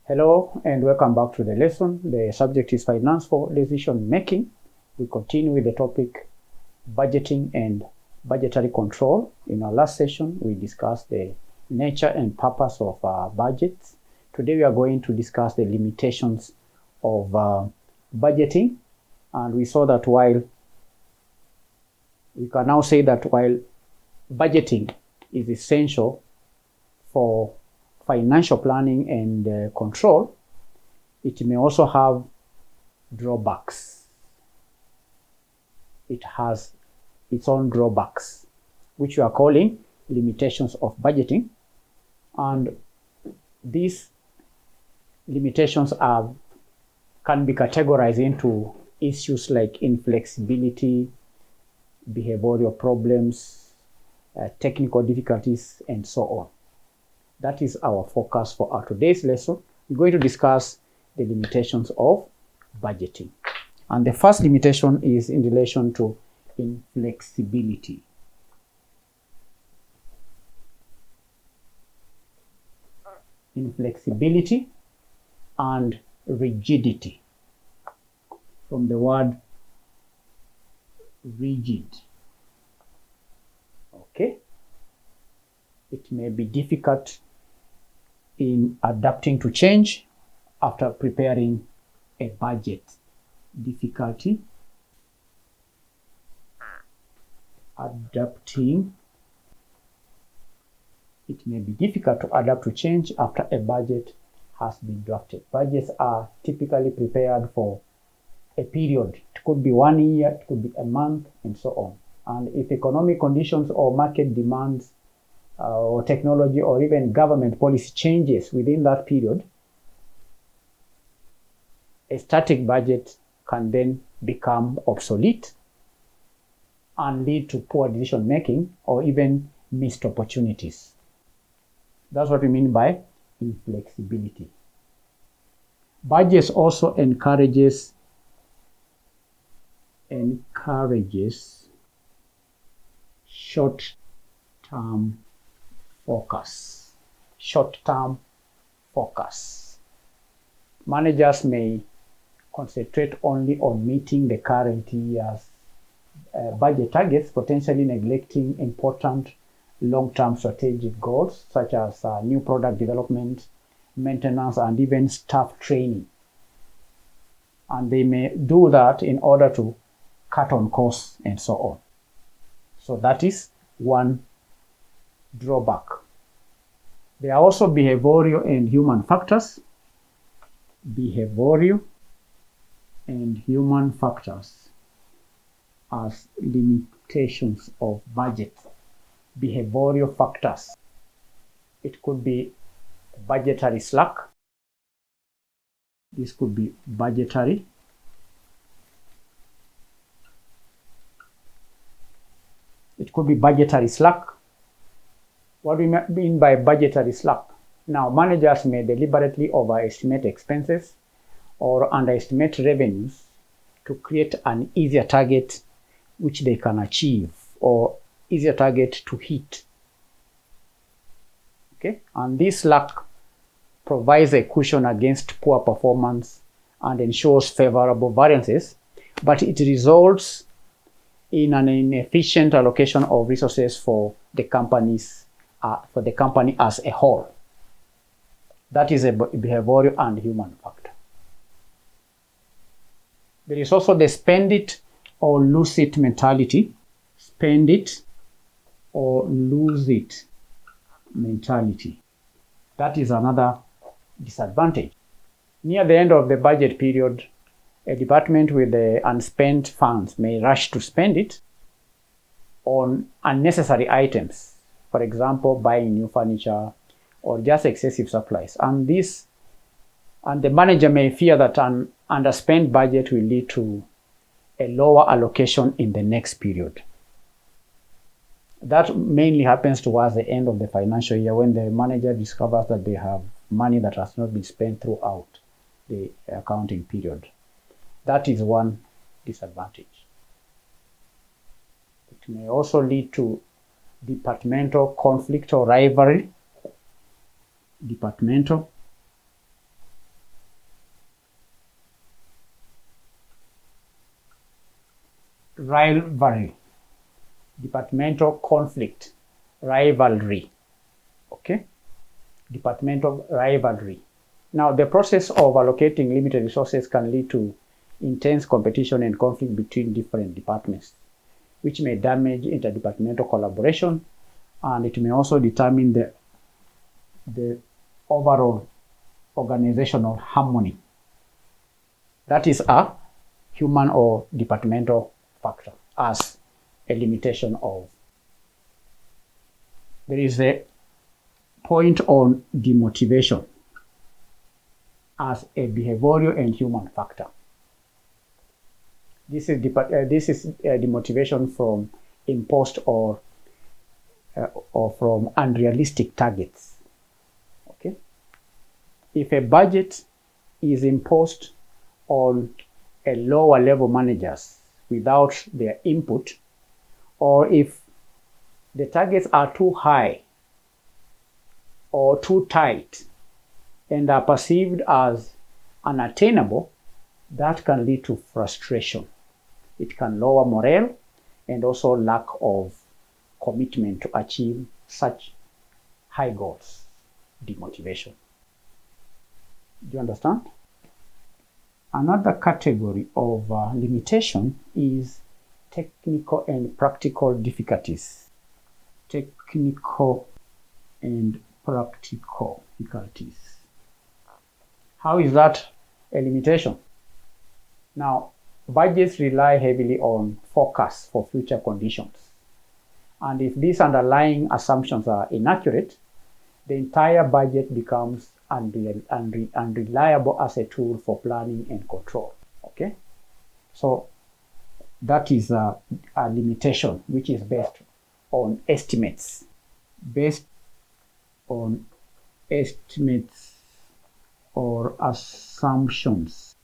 Hello and welcome back to the lesson. The subject is finance for decision making. We continue with the topic budgeting and budgetary control. In our last session, we discussed the nature and purpose of budgets. Today, we are going to discuss the limitations of budgeting. And we saw that we can now say that while budgeting is essential for financial planning and control, it may also have drawbacks. It has its own drawbacks, which we are calling limitations of budgeting. And these limitations can be categorized into issues like inflexibility, behavioral problems, technical difficulties, and so on. That is our focus for our today's lesson. We're going to discuss the limitations of budgeting. And the first limitation is in relation to inflexibility. Inflexibility and rigidity. From the word rigid. Okay? It may be difficult in adapting to change after preparing a budget. Difficulty adapting. It may be difficult to adapt to change after a budget has been drafted. Budgets are typically prepared for a period. It could be 1 year, it could be a month, and so on. And if economic conditions or market demands or technology or even government policy changes within that period, a static budget can then become obsolete and lead to poor decision making or even missed opportunities. That's what we mean by inflexibility. Budgets also encourages short-term focus. Short-term focus. Managers may concentrate only on meeting the current year's budget targets, potentially neglecting important long-term strategic goals such as new product development, maintenance, and even staff training. And they may do that in order to cut on costs and so on. So that is one drawback. There are also behavioral and human factors. Behavioral and human factors as limitations of budget. Behavioral factors. It could be budgetary slack. This could be budgetary. It could be budgetary slack. What do we mean by budgetary slack? Now, managers may deliberately overestimate expenses or underestimate revenues to create an easier target which they can achieve or easier target to hit. Okay, and this slack provides a cushion against poor performance and ensures favorable variances, but it results in an inefficient allocation of resources for the company as a whole. That is a behavioral and human factor. There is also the spend it or lose it mentality. Spend it or lose it mentality. That is another disadvantage. Near the end of the budget period, a department with the unspent funds may rush to spend it on unnecessary items, for example, buying new furniture or just excessive supplies. And the manager may fear that an underspent budget will lead to a lower allocation in the next period. That mainly happens towards the end of the financial year when the manager discovers that they have money that has not been spent throughout the accounting period. That is one disadvantage. It may also lead to departmental conflict or rivalry. Departmental rivalry, departmental conflict, rivalry. Okay, departmental rivalry. Now, the process of allocating limited resources can lead to intense competition and conflict between different departments, which may damage interdepartmental collaboration, and it may also determine the overall organizational harmony. That is a human or departmental factor as a limitation of. There is a point on demotivation as a behavioral and human factor. This is demotivation from imposed or from unrealistic targets. Okay, if a budget is imposed on a lower level managers without their input, or if the targets are too high or too tight and are perceived as unattainable, that can lead to frustration. It can lower morale and also lack of commitment to achieve such high goals, demotivation. Do you understand? Another category of limitation is technical and practical difficulties. Technical and practical difficulties. How is that a limitation? Now, budgets rely heavily on forecasts for future conditions. And if these underlying assumptions are inaccurate, the entire budget becomes unreliable as a tool for planning and control. Okay? So that is a limitation which is based on estimates. Based on estimates or assumptions.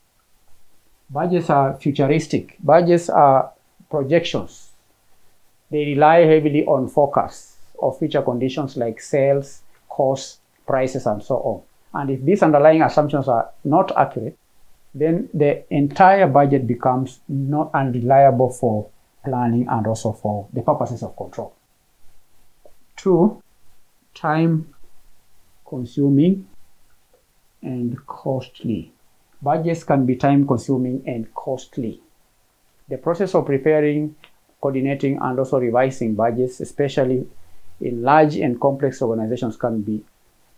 Budgets are futuristic. Budgets are projections. They rely heavily on forecasts of future conditions like sales, costs, prices, and so on. And if these underlying assumptions are not accurate, then the entire budget becomes not unreliable for planning and also for the purposes of control. 2, time consuming and costly. Budgets can be time consuming and costly. The process of preparing, coordinating, and also revising budgets, especially in large and complex organizations, can be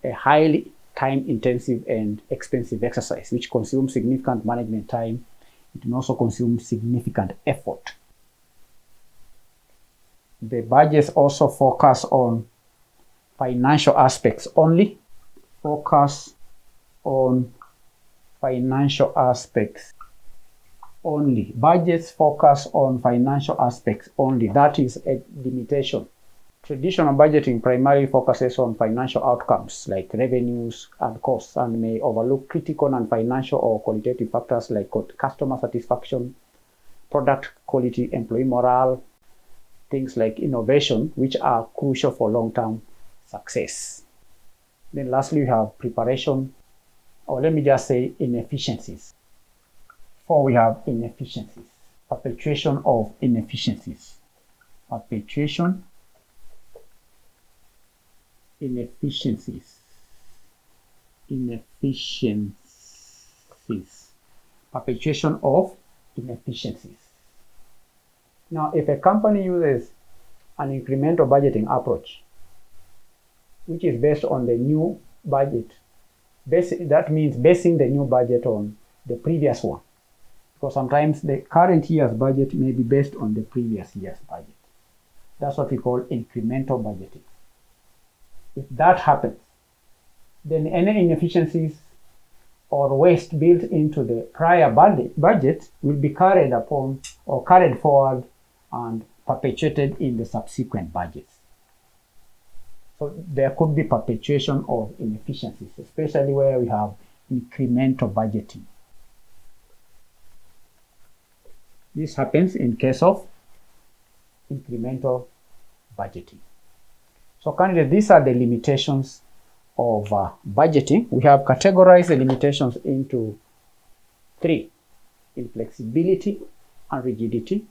a highly time-intensive and expensive exercise, which consumes significant management time. It may also consume significant effort. The budgets also focus on financial aspects only. Focus on financial aspects only. Budgets focus on financial aspects only. That is a limitation. Traditional budgeting primarily focuses on financial outcomes like revenues and costs, and may overlook critical non-financial or qualitative factors like customer satisfaction, product quality, employee morale, things like innovation, which are crucial for long-term success. Then lastly, we have preparation, or let me just say inefficiencies. 4, we have inefficiencies. Perpetuation of inefficiencies. Perpetuation, inefficiencies. Inefficiencies. Perpetuation of inefficiencies. Now, if a company uses an incremental budgeting approach, which is based on the new budget, that means basing the new budget on the previous one, because sometimes the current year's budget may be based on the previous year's budget. That's what we call incremental budgeting. If that happens, then any inefficiencies or waste built into the prior budget will be carried upon or carried forward and perpetuated in the subsequent budgets. So there could be perpetuation of inefficiencies, especially where we have incremental budgeting. This happens in case of incremental budgeting. So currently, these are the limitations of budgeting. We have categorized the limitations into 3: inflexibility and rigidity,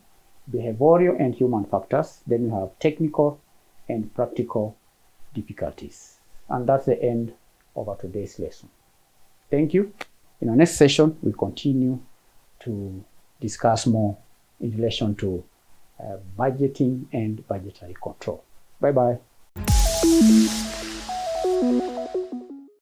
behavioral and human factors. Then we have technical and practical difficulties. And that's the end of our today's lesson. Thank you. In our next session, we continue to discuss more in relation to budgeting and budgetary control. Bye-bye.